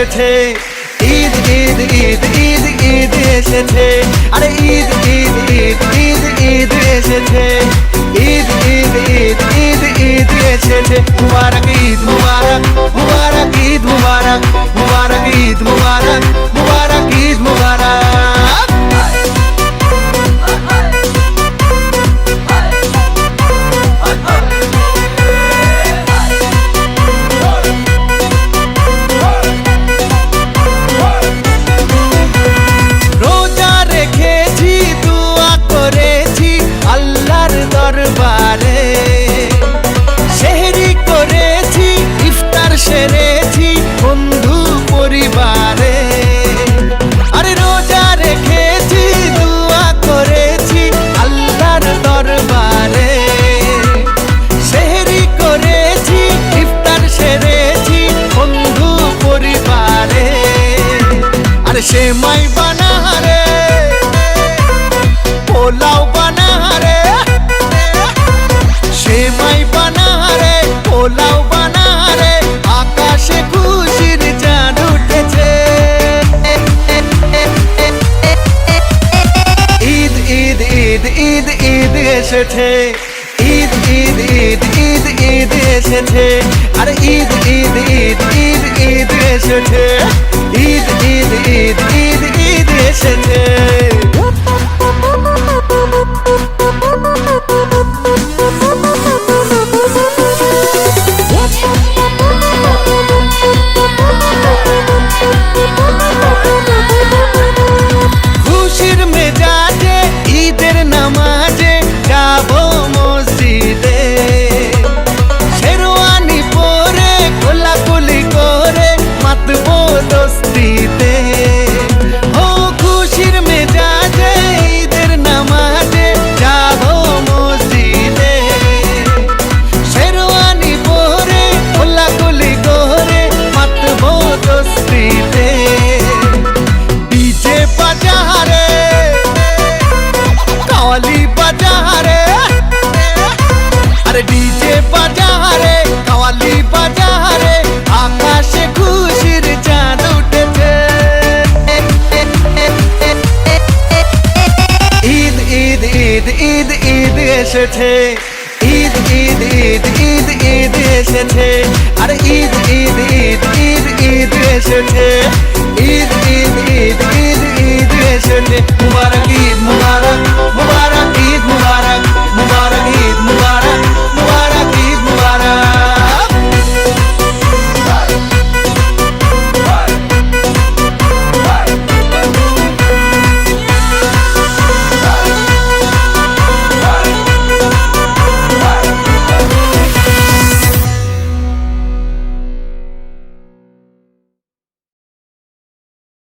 এসেছে, ঈদ ঈদ ঈদ ঈদ ঈদ এসেছে, আরে ঈদ ঈদ ঈদ ঈদ ঈদ এসেছে, ঈদ ঈদ ঈদ ঈদ ঈদ এসেছে। মুবারক ঈদ মুবারক, মুবারক ঈদ মুবারক, মুবারক ঈদ মুবারক, মুবারক ঈদ মুবারক। দরবারে সেহরি করেছি, ইফতার সেরেছি বন্ধু পরিবারে, আরে রোজা রেখেছি, দোয়া করেছি আল্লাহর দরবারে, সেহরি করেছি, ইফতার সেরেছি বন্ধু পরিবারে, আরে সেমাই বানারে, পোলাও বানারে, সেমাই বানারে, পোলাও বানারে, আকাশে খুশির চাঁদ উঠেছে। ঈদ ঈদ ঈদ ঈদ ঈদ এসেছে, ঈদ ঈদ ঈদ ঈদ ঈদ এসেছে, আরে ঈদ ঈদ ঈদ ঈদ ঈদ এসেছে, ঈদ ঈদ ঈদ ঈদ ঈদ এসেছে। খুশির মেজাজে ঈদের নামাজে যাবো মসজিদে, শেরওয়ানি পরে কোলাকুলি করে মাতবো দোস্তিতে। ও খুশির মেজাজে ঈদের নামাজে যাবো মসজিদে, শেরওয়ানি পরে কোলাকুলি করে মাতবো দোস্তিতে। ডিজে বাজারে, কাওয়ালি বাজারে, আরে ডিজে বাজারে, কাওয়ালি বাজারে, আকাশে খুশির চাঁদ উঠেছে। ঈদ ঈদ ঈদ ঈদ ঈদ এসেছে, ঈদ ঈদ ঈদ ঈদ ঈদ এসেছে, আরে ঈদ ঈদ ঈদ ঈদ ঈদ এসেছে, ঈদ ঈদ ঈদ ঈদ ঈদ এসেছে।